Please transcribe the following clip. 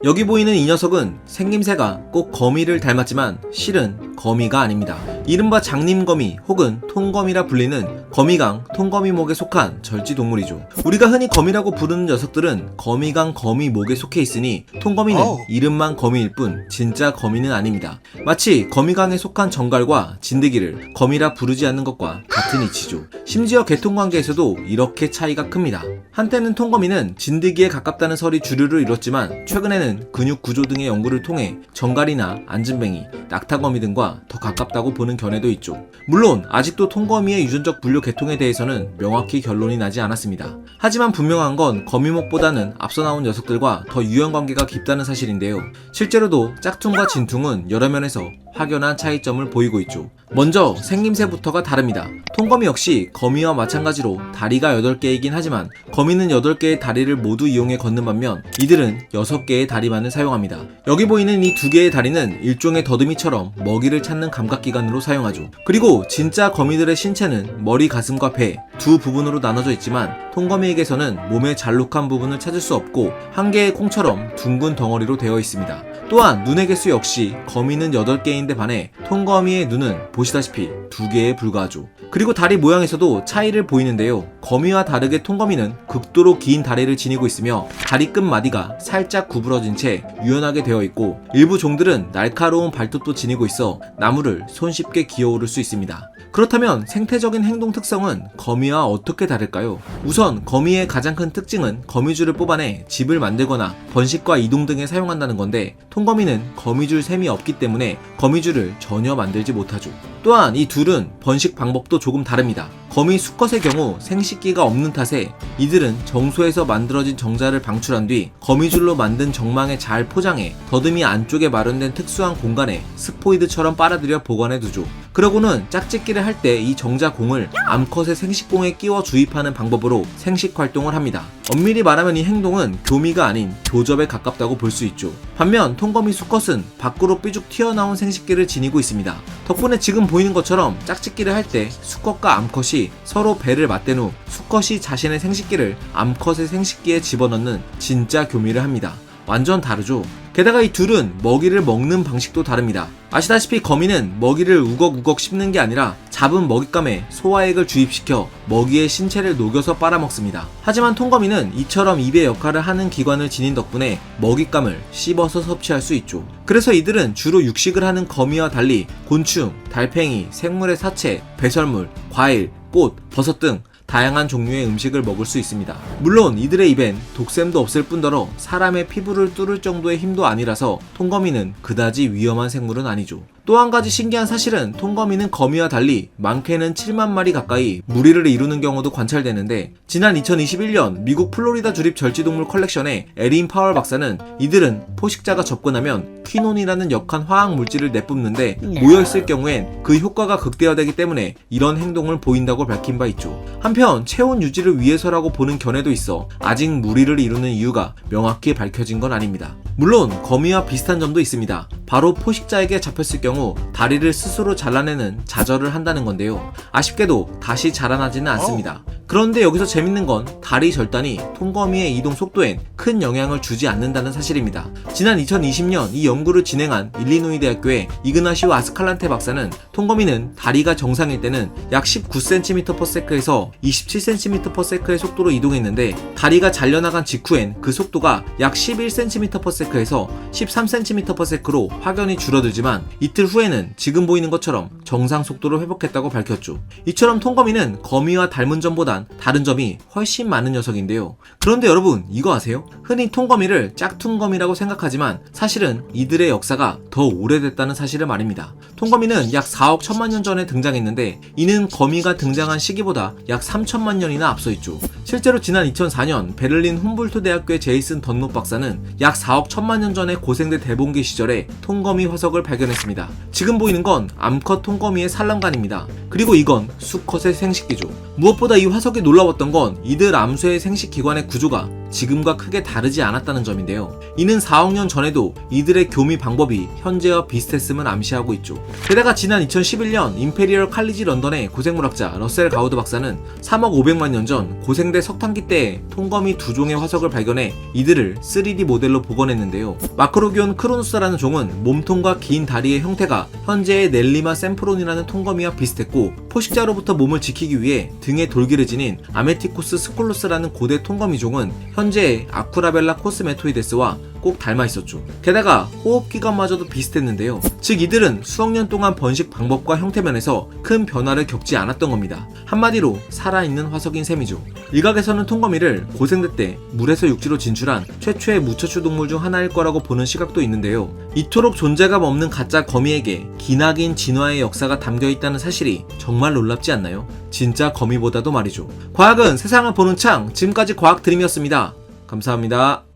여기 보이는 이 녀석은 생김새가 꼭 거미를 닮았지만 실은 거미가 아닙니다. 이른바 장님거미 혹은 통거미라 불리는 거미강 통거미목에 속한 절지동물이죠. 우리가 흔히 거미라고 부르는 녀석들은 거미강 거미목에 속해 있으니 통거미는 이름만 거미일 뿐 진짜 거미는 아닙니다. 마치 거미강에 속한 정갈과 진드기를 거미라 부르지 않는 것과 같은 이치죠. 심지어 개통관계에서도 이렇게 차이가 큽니다. 한때는 통거미는 진드기에 가깝다는 설이 주류를 이뤘지만 최근에는 근육 구조 등의 연구를 통해 정갈이나 안진뱅이, 낙타거미 등과 더 가깝다고 보는 견해도 있죠. 물론 아직도 통거미의 유전적 분류 계통에 대해서는 명확히 결론이 나지 않았습니다. 하지만 분명한 건 거미목보다는 앞서 나온 녀석들과 더 유연관계가 깊다는 사실인데요. 실제로도 짝퉁과 진퉁은 여러 면에서 확연한 차이점을 보이고 있죠. 먼저 생김새부터가 다릅니다. 통거미 역시 거미와 마찬가지로 다리가 8개이긴 하지만 거미는 8개의 다리를 모두 이용해 걷는 반면 이들은 6개의 다리만을 사용합니다. 여기 보이는 이 2개의 다리는 일종의 더듬이처럼 먹이를 찾는 감각기관으로 사용하죠. 그리고 진짜 거미들의 신체는 머리, 가슴과 배 두 부분으로 나눠져 있지만 통거미에게서는 몸의 잘록한 부분을 찾을 수 없고 한 개의 콩처럼 둥근 덩어리로 되어 있습니다. 또한 눈의 개수 역시 거미는 8개인데 반해 통거미의 눈은 보시다시피 2개에 불과하죠. 그리고 다리 모양에서도 차이를 보이는데요. 거미와 다르게 통거미는 극도로 긴 다리를 지니고 있으며 다리 끝마디가 살짝 구부러진 채 유연하게 되어 있고 일부 종들은 날카로운 발톱도 지니고 있어 나무를 손쉽게 기어오를 수 있습니다. 그렇다면 생태적인 행동 특성은 거미와 어떻게 다를까요? 우선 거미의 가장 큰 특징은 거미줄을 뽑아내 집을 만들거나 번식과 이동 등에 사용한다는 건데 통거미는 거미줄 셈이 없기 때문에 거미줄을 전혀 만들지 못하죠. 또한 이 둘은 번식 방법도 조금 다릅니다. 거미 수컷의 경우 생식기가 없는 탓에 이들은 정소에서 만들어진 정자를 방출한 뒤 거미줄로 만든 정망에 잘 포장해 더듬이 안쪽에 마련된 특수한 공간에 스포이드처럼 빨아들여 보관해 두죠. 그러고는 짝짓기를 할 때 이 정자공을 암컷의 생식공에 끼워 주입하는 방법으로 생식 활동을 합니다. 엄밀히 말하면 이 행동은 교미가 아닌 교접에 가깝다고 볼 수 있죠. 반면 통거미 수컷은 밖으로 삐죽 튀어나온 생식기를 지니고 있습니다. 덕분에 지금 보이는 것처럼 짝짓기를 할 때 수컷과 암컷이 서로 배를 맞댄 후 수컷이 자신의 생식기를 암컷의 생식기에 집어넣는 진짜 교미를 합니다. 완전 다르죠? 게다가 이 둘은 먹이를 먹는 방식도 다릅니다. 아시다시피 거미는 먹이를 우걱우걱 씹는 게 아니라 잡은 먹잇감에 소화액을 주입시켜 먹이의 신체를 녹여서 빨아먹습니다. 하지만 통거미는 이처럼 입의 역할을 하는 기관을 지닌 덕분에 먹잇감을 씹어서 섭취할 수 있죠. 그래서 이들은 주로 육식을 하는 거미와 달리 곤충, 달팽이, 생물의 사체, 배설물, 과일, 꽃, 버섯 등 다양한 종류의 음식을 먹을 수 있습니다. 물론 이들의 입엔 독샘도 없을 뿐더러 사람의 피부를 뚫을 정도의 힘도 아니라서 통거미는 그다지 위험한 생물은 아니죠. 또 한 가지 신기한 사실은 통거미는 거미와 달리 많게는 7만 마리 가까이 무리를 이루는 경우도 관찰되는데 지난 2021년 미국 플로리다 주립 절지동물 컬렉션의 에린 파월 박사는 이들은 포식자가 접근하면 퀴논이라는 역한 화학 물질을 내뿜는데 모여있을 경우엔 그 효과가 극대화되기 때문에 이런 행동을 보인다고 밝힌 바 있죠. 한편 체온 유지를 위해서라고 보는 견해도 있어 아직 무리를 이루는 이유가 명확히 밝혀진 건 아닙니다. 물론 거미와 비슷한 점도 있습니다. 바로 포식자에게 잡혔을 경우 다리를 스스로 잘라내는 자절을 한다는 건데요. 아쉽게도 다시 자라나지는 않습니다. 그런데 여기서 재밌는 건 다리 절단이 통거미의 이동 속도엔 큰 영향을 주지 않는다는 사실입니다. 지난 2020년 이 연구를 진행한 일리노이 대학교의 이그나시오 아스칼란테 박사는 통거미는 다리가 정상일 때는 약 19cm/s에서 27cm/s의 속도로 이동했는데 다리가 잘려나간 직후엔 그 속도가 약 11cm/s에서 13cm/s로 확연히 줄어들지만 이틀 후에는 지금 보이는 것처럼 정상 속도를 회복했다고 밝혔죠. 이처럼 통거미는 거미와 닮은 점보단 다른 점이 훨씬 많은 녀석인데요. 그런데 여러분 이거 아세요? 흔히 통거미를 짝퉁거미라고 생각하지만 사실은 이들의 역사가 더 오래됐다는 사실을 말입니다. 통거미는 약 4억 1천만 년 전에 등장했는데 이는 거미가 등장한 시기보다 약 3천만 년이나 앞서 있죠. 실제로 지난 2004년 베를린 훔볼트 대학교의 제이슨 던롭 박사는 약 4억 1천만 년 전에 고생대 대봉기 시절에 통거미 화석을 발견했습니다. 지금 보이는 건 암컷 통거미의 산란관입니다. 그리고 이건 수컷의 생식기죠. 무엇보다 이 화석이 놀라웠던 건 이들 암수의 생식기관의 구조가 지금과 크게 다르지 않았다는 점인데요. 이는 4억 년 전에도 이들의 교미 방법이 현재와 비슷했음을 암시하고 있죠. 게다가 지난 2011년 임페리얼 칼리지 런던의 고생물학자 러셀 가우드 박사는 3억 500만 년 전 고생대 석탄기 때에 통거미 2종의 화석을 발견해 이들을 3D 모델로 복원했는데요. 마크로기온 크로누스라는 종은 몸통과 긴 다리의 형태가 현재의 넬리마 샘프론이라는 통거미와 비슷했고, 포식자로부터 몸을 지키기 위해 등에 돌기를 지닌 아메티쿠스 스콜루스라는 고대 통거미 종은 현재의 아쿠라벨라 코스메토이데스와 꼭 닮아 있었죠. 게다가 호흡기관마저도 비슷했는데요. 즉 이들은 수억 년 동안 번식 방법과 형태면에서 큰 변화를 겪지 않았던 겁니다. 한마디로 살아있는 화석인 셈이죠. 일각에서는 통거미를 고생대 때 물에서 육지로 진출한 최초의 무척추 동물 중 하나일 거라고 보는 시각도 있는데요. 이토록 존재감 없는 가짜 거미에게 기나긴 진화의 역사가 담겨있다는 사실이 정말 놀랍지 않나요? 진짜 거미보다도 말이죠. 과학은 세상을 보는 창, 지금까지 과학 드림이었습니다. 감사합니다.